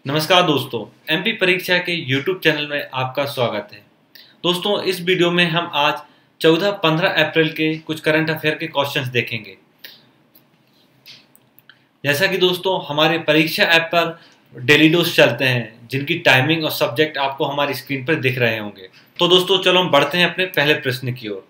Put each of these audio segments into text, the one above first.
नमस्कार दोस्तों, एमपी परीक्षा के यूट्यूब चैनल में आपका स्वागत है। दोस्तों, इस वीडियो में हम आज 14-15 अप्रैल के कुछ करंट अफेयर के क्वेश्चंस देखेंगे। जैसा कि दोस्तों हमारे परीक्षा ऐप पर डेली डोज चलते हैं, जिनकी टाइमिंग और सब्जेक्ट आपको हमारी स्क्रीन पर दिख रहे होंगे। तो दोस्तों चलो हम बढ़ते हैं अपने पहले प्रश्न की ओर।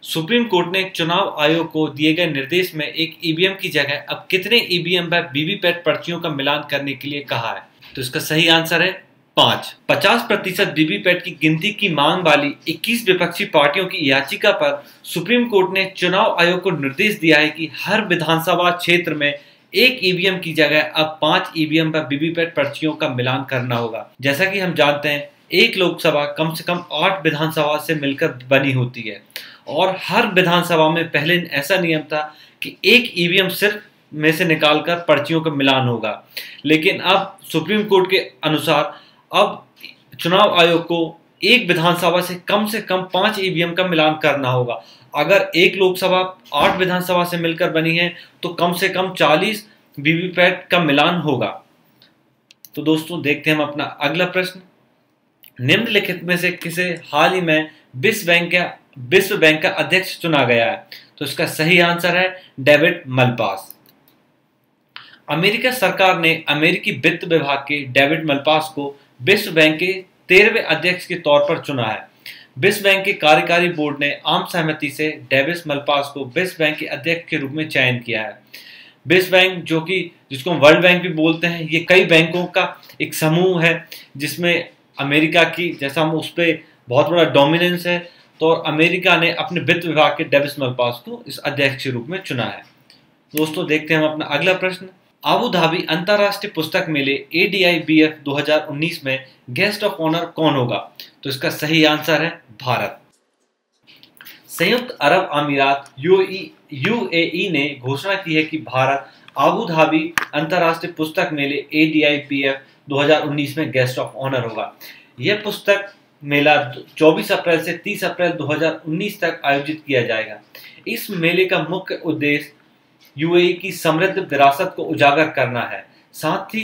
सुप्रीम कोर्ट ने चुनाव आयोग को दिए गए निर्देश में एक ईवीएम की जगह अब कितने ईवीएम व वीवीपैट पर्चियों का मिलान करने के लिए कहा है? तो इसका सही आंसर है 5। 50% वीवीपैट की गिनती की मांग वाली 21 विपक्षी पार्टियों की याचिका पर सुप्रीम कोर्ट ने चुनाव आयोग को निर्देश दिया है कि हर विधानसभा क्षेत्र में एक ईवीएम की जगह अब 5 ईवीएम व वीवीपैट पर्चियों का मिलान करना होगा। जैसा कि हम जानते हैं, एक लोकसभा कम से कम 8 विधानसभा से मिलकर बनी होती है और हर विधानसभा में पहले ऐसा नियम था कि एक ईवीएम सिर्फ में से निकालकर पर्चियों का मिलान होगा, लेकिन अब सुप्रीम कोर्ट के अनुसार अब चुनाव आयोग को एक विधानसभा से कम 5 ईवीएम का मिलान करना होगा। अगर एक लोकसभा 8 विधानसभा से मिलकर बनी है तो कम से कम 40 वीवीपैट का मिलान होगा। तो दोस्तों देखते हैं हम अपना अगला प्रश्न। निम्नलिखित में से किसे हाल ही में विश्व बैंक का अध्यक्ष चुना गया है? तो इसका सही आंसर है डेविड मलपास। अमेरिका सरकार ने अमेरिकी वित्त विभाग के डेविड मलपास को विश्व बैंक के 13वें अध्यक्ष के तौर पर चुना है। विश्व बैंक के कार्यकारी बोर्ड ने आम सहमति से डेविड मलपास को विश्व बैंक के अध्यक्ष के रूप में चयन किया है। विश्व बैंक जिसको हम वर्ल्ड बैंक भी बोलते हैं, ये कई बैंकों का एक समूह है जिसमें अमेरिका की जैसा हम उस पर बहुत बड़ा डोमिनेंस है, तो अमेरिका ने अपने वित्त विभाग के डेविड मलपास को इस अध्यक्ष के रूप में चुना है। दोस्तों देखते हैं हम अपना अगला प्रश्न। अबू धाबी अंतरराष्ट्रीय पुस्तक मेले ADIBF 2019 में गेस्ट ऑफ ऑनर कौन होगा? तो इसका सही आंसर है भारत। संयुक्त अरब अमीरात UAE ने घोषणा की है कि भारत अबू धाबी अंतरराष्ट्रीय पुस्तक मेले ADIBF 2019 में गेस्ट ऑफ ऑनर होगा। यह पुस्तक मेला 24 अप्रैल से 30 अप्रैल 2019 तक आयोजित किया जाएगा। इस मेले का मुख्य उद्देश्य UAE की समृद्ध विरासत को उजागर करना है। साथ ही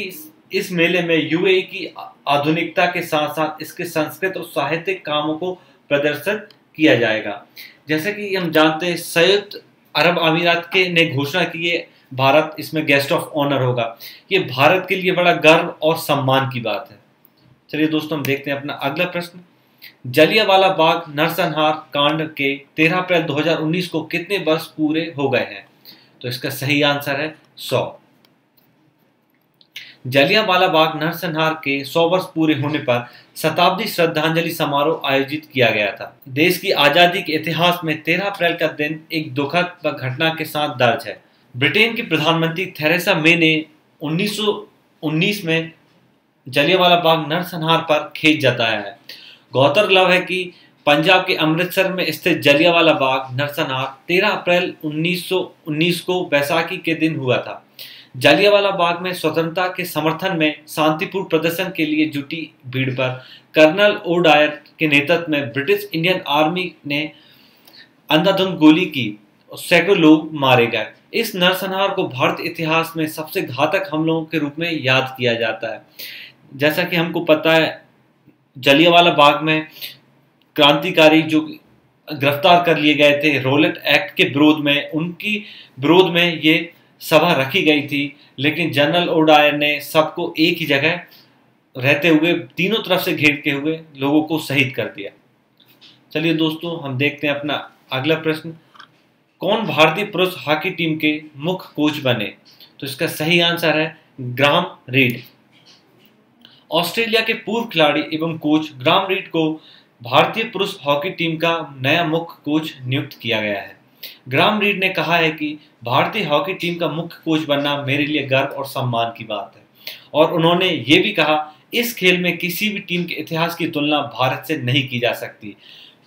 इस मेले में UAE की आधुनिकता के साथ साथ इसके संस्कृत और साहित्यिक कामों को प्रदर्शित किया जाएगा। जैसे कि हम जानते हैं, संयुक्त अरब अमीरात के ने घोषणा की है भारत इसमें गेस्ट ऑफ ऑनर होगा। ये भारत के लिए बड़ा गर्व और सम्मान की बात है। चलिए दोस्तों हम देखते हैं अपना अगला प्रश्न। जलियांवाला बाग नरसंहार कांड के 13 अप्रैल 2019 को कितने वर्ष पूरे हो गए हैं? तो इसका सही आंसर है 100। जलियांवाला बाग नरसंहार के 100 वर्ष पूरे होने पर शताब्दी श्रद्धांजलि समारोह आयोजित किया गया था। देश की आजादी के इतिहास में 13 अप्रैल का दिन एक दुखद घटना के साथ दर्ज है। ब्रिटेन की प्रधानमंत्री थेरेसा मे ने 1919 में जलियांवाला बाग नरसंहार पर खेद जताया है। गौरतलब है कि पंजाब के अमृतसर में स्थित जलियांवाला बाग नरसंहार 13 अप्रैल 1919 को बैसाखी के दिन हुआ था। जलियांवाला बाग में स्वतंत्रता के समर्थन में शांतिपूर्ण प्रदर्शन के लिए जुटी भीड़ पर कर्नल ओडायर के नेतृत्व में ब्रिटिश इंडियन आर्मी ने अंधाधुंध गोली की और सैकड़ों लोग मारे गए। इस नरसंहार को भारत इतिहास में सबसे घातक हमलों के रूप में याद किया जाता है। जैसा कि हमको पता है, जलियांवाला बाग में क्रांतिकारी जो गिरफ्तार कर लिए गए थे रोलेट एक्ट के विरोध में, उनकी विरोध में ये सभा रखी गई थी, लेकिन जनरल ओडायर ने सबको एक ही जगह रहते हुए तीनों तरफ से घेरते हुए लोगों को शहीद कर दिया। चलिए दोस्तों हम देखते हैं अपना अगला प्रश्न। कौन भारतीय पुरुष हॉकी टीम के मुख्य कोच बने? तो इसका सही आंसर है ग्राहम रीड। ऑस्ट्रेलिया के पूर्व खिलाड़ी एवं कोच ग्राहम रीड को भारतीय पुरुष हॉकी टीम का नया मुख्य कोच नियुक्त किया गया है। ग्राहम रीड ने कहा है कि भारतीय हॉकी टीम का मुख्य कोच बनना मेरे लिए गर्व और सम्मान की बात है, और उन्होंने ये भी कहा, इस खेल में किसी भी टीम के इतिहास की तुलना भारत से नहीं की जा सकती।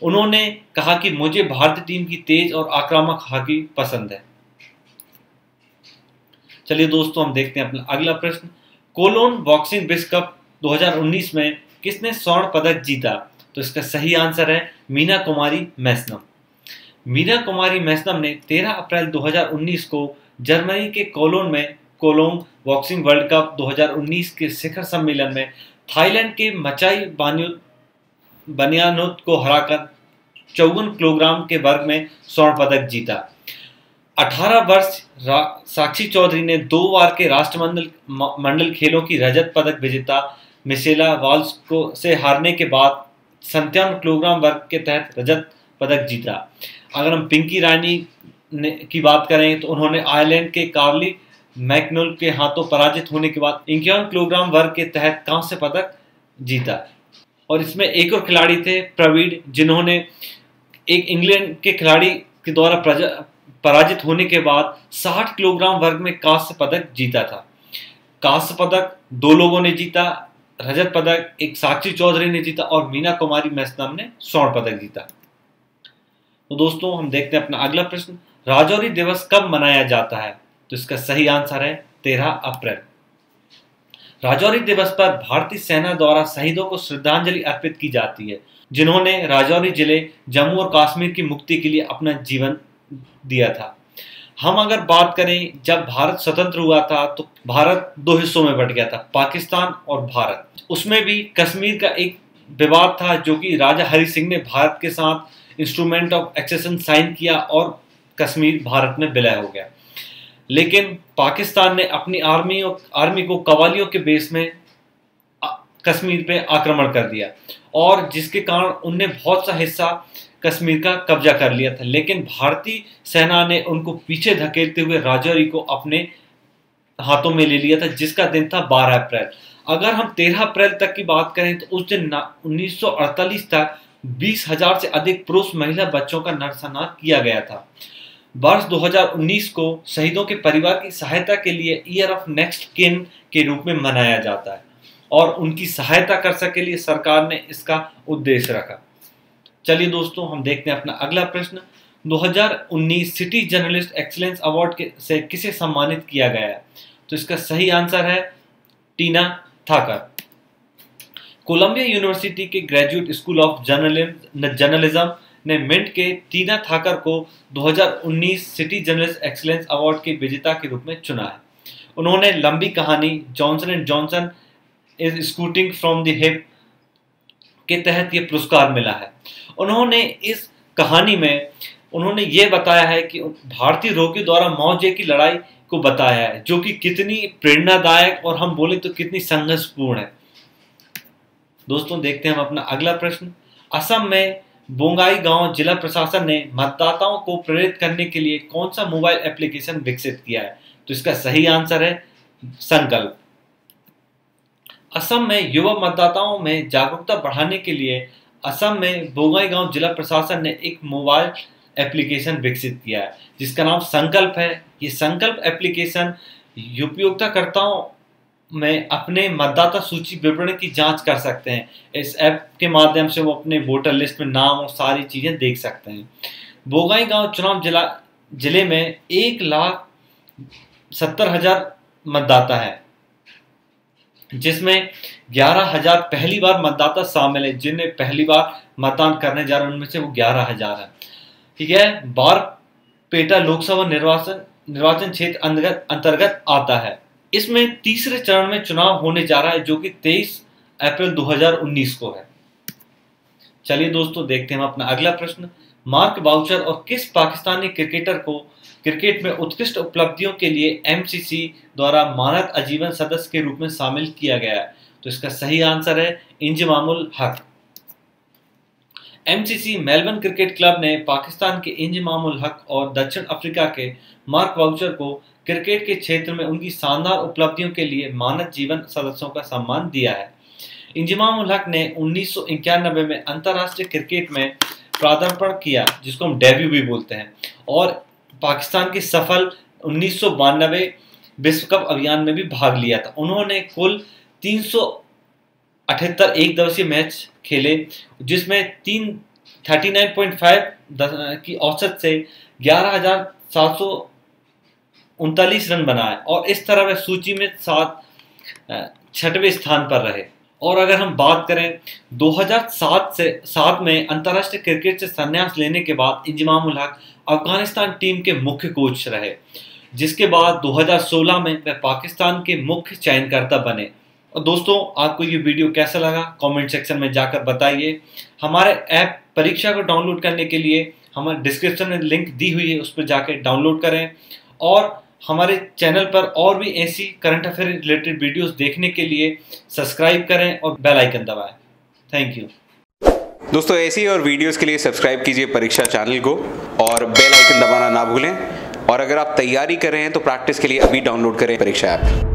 उन्होंने कहा कि मुझे भारतीय टीम की तेज और आक्रामक हॉकी पसंद है। चलिए दोस्तों हम देखते हैं अपना अगला प्रश्न। कोलोन बॉक्सिंग विश्व कप 2019 में किसने स्वर्ण पदक जीता? तो इसका सही आंसर है मीना कुमारी मैसनम। मीना कुमारी मैसनम ने 13 अप्रैल 2019 को जर्मनी के कोलोन में कोलोंग बॉक्सिंग वर्ल्ड कप 2019 के शिखर सम्मेलन में थाईलैंड के मचाई बनियानुत को हराकर 54 किलोग्राम के वर्ग में स्वर्ण पदक जीता। 18 वर्ष साक्षी चौधरी ने 2 बार के राष्ट्रमंडल खेलों की रजत पदक विजेता मिशेला वाल्स को से हारने के बाद 57 किलोग्राम वर्ग के तहत रजत पदक जीता। अगर हम पिंकी रानी की बात करें तो उन्होंने आयरलैंड के कार्ली मैकनुल के हाथों पराजित होने के बाद 51 किलोग्राम वर्ग के तहत कांस्य पदक जीता। और इसमें एक और खिलाड़ी थे प्रवीण, जिन्होंने एक इंग्लैंड के खिलाड़ी के द्वारा पराजित होने के बाद 60 किलोग्राम वर्ग में कांस्य पदक जीता था। कांस्य पदक 2 लोगों ने जीता, रजत पदक एक साक्षी चौधरी ने जीता और मीना कुमारी मैसनाम ने स्वर्ण पदक जीता। तो दोस्तों हम देखते हैं अपना अगला प्रश्न, राजौरी दिवस कब मनाया जाता है? तो इसका सही आंसर है 13 अप्रैल। राजौरी दिवस पर भारतीय सेना द्वारा शहीदों को श्रद्धांजलि अर्पित की जाती है, जिन्होंने राजौरी जिले जम्मू और कश्मीर की मुक्ति के लिए अपना जीवन दिया था। हम अगर बात करें, जब भारत स्वतंत्र हुआ था तो भारत 2 हिस्सों में बट गया था, पाकिस्तान और भारत। उसमें भी कश्मीर का एक विवाद था, जो कि राजा हरि सिंह ने भारत के साथ इंस्ट्रूमेंट ऑफ एक्सेशन साइन किया और कश्मीर भारत में विलय हो गया। लेकिन पाकिस्तान ने अपनी आर्मी को कवालियों के बेस में कश्मीर पे आक्रमण कर दिया और जिसके कारण उनने बहुत सा हिस्सा कश्मीर का कब्जा कर लिया था। लेकिन भारतीय सेना ने उनको पीछे धकेलते हुए राजौरी को अपने हाथों में ले लिया था, जिसका दिन था 12 अप्रैल। अगर हम 13 अप्रैल तक की बात करें तो उस दिन 1948 तक 20,000 से अधिक पुरुष महिला बच्चों का नरसंहार किया गया था। वर्ष 2019 को शहीदों के परिवार की सहायता के लिए ईयर ऑफ नेक्स्ट किन के रूप में मनाया जाता है और उनकी सहायता कर सके लिए सरकार ने इसका उद्देश्य रखा। चलिए दोस्तों हम देखते हैं अपना अगला प्रश्न, 2019 सिटी जर्नलिस्ट एक्सीलेंस अवार्ड से किसे सम्मानित किया गया है? तो इसका सही आंसर है टीना थाकर। कोलंबिया यूनिवर्सिटी के ग्रेजुएट स्कूल ऑफ जर्नलिज्म ने मिंट के टीना थाकर को 2019 सिटी जर्नलिस्ट एक्सीलेंस अवार्ड के विजेता के रूप में चुना है। उन्होंने लंबी कहानी Johnson and Johnson is scouting from the hip के तहत यह पुरस्कार मिला है। उन्होंने इस कहानी में उन्होंने ये बताया है कि भारतीय रोगियों द्वारा मौजे की लड़ाई को बताया है, जो कि कितनी प्रेरणादायक और हम बोले तो कितनी संघर्षपूर्ण है। दोस्तों देखते हैं हम अपना अगला प्रश्न, असम में बोंगाईगांव जिला प्रशासन ने मतदाताओं को प्रेरित करने के लिए कौन सा मोबाइल एप्लीकेशन विकसित किया है? तो इसका सही आंसर है संकल्प। असम में युवा मतदाताओं में जागरूकता बढ़ाने के लिए असम में बोंगाईगांव जिला प्रशासन ने एक मोबाइल एप्लीकेशन विकसित किया है, जिसका नाम संकल्प है। ये संकल्प एप्लीकेशन उपयोगकर्ताओं में अपने मतदाता सूची विवरण की जांच कर सकते हैं। इस ऐप के माध्यम से वो अपने वोटर लिस्ट में नाम और सारी चीजें देख सकते हैं। बोंगाईगांव चुनाव जिले में 1,70,000 मतदाता है, जिसमें 11,000 पहली बार मतदाता शामिल है, जिन्हें पहली बार मतदान करने जा रहे हैं उनमें से वो 11,000 है। ठीक है, बारपेटा लोकसभा निर्वाचन क्षेत्र अंतर्गत आता है। इसमें तीसरे चरण में चुनाव होने जा रहा है, जो कि 23 अप्रैल 2019 को है। चलिए दोस्तों देखते हैं हम अपना अगला प्रश्न, मार्क बाउचर और किस पाकिस्तानी क्रिकेटर को क्रिकेट में उत्कृष्ट उपलब्धियों के लिए एमसीसी द्वारा मानद आजीवन सदस्य के रूप में शामिल किया गया है? तो इसका सही आंसर है इंजमामुल हक। एमसीसी मेलबर्न क्रिकेट क्लब ने पाकिस्तान के इंजमामुल हक और दक्षिण अफ्रीका के मार्क बाउचर को क्रिकेट के क्षेत्र में उनकी शानदार उपलब्धियों के लिए मानद जीवन सदस्यों का सम्मान दिया है। इंजमामुल हक ने 1991 में अंतर्राष्ट्रीय क्रिकेट में पदार्पण किया, जिसको हम डेब्यू भी बोलते हैं, और पाकिस्तान की सफल 1992 विश्व कप अभियान में भी भाग लिया था। उन्होंने कुल 378 एक दिवसीय मैच खेले, जिसमें 39.5 की औसत से 11,739 रन बनाए और इस तरह वह सूची में 6वें स्थान पर रहे। और अगर हम बात करें 2007 में अंतर्राष्ट्रीय क्रिकेट से संन्यास लेने के बाद इंजमामुल हक अफगानिस्तान टीम के मुख्य कोच रहे। जिसके बाद 2016 में वह पाकिस्तान के मुख्य चयनकर्ता बने। और दोस्तों, आपको ये वीडियो कैसा लगा कमेंट सेक्शन में जाकर बताइए। हमारे ऐप परीक्षा को डाउनलोड करने के लिए हमारे डिस्क्रिप्शन में लिंक दी हुई है, उस पर जाकर डाउनलोड करें। और हमारे चैनल पर और भी ऐसी करंट अफेयर रिलेटेड वीडियोस देखने के लिए सब्सक्राइब करें और बेल आइकन दबाएं। थैंक यू दोस्तों, ऐसी और वीडियोस के लिए सब्सक्राइब कीजिए परीक्षा चैनल को और बेल आइकन दबाना ना भूलें। और अगर आप तैयारी कर रहे हैं तो प्रैक्टिस के लिए अभी डाउनलोड करें परीक्षा ऐप।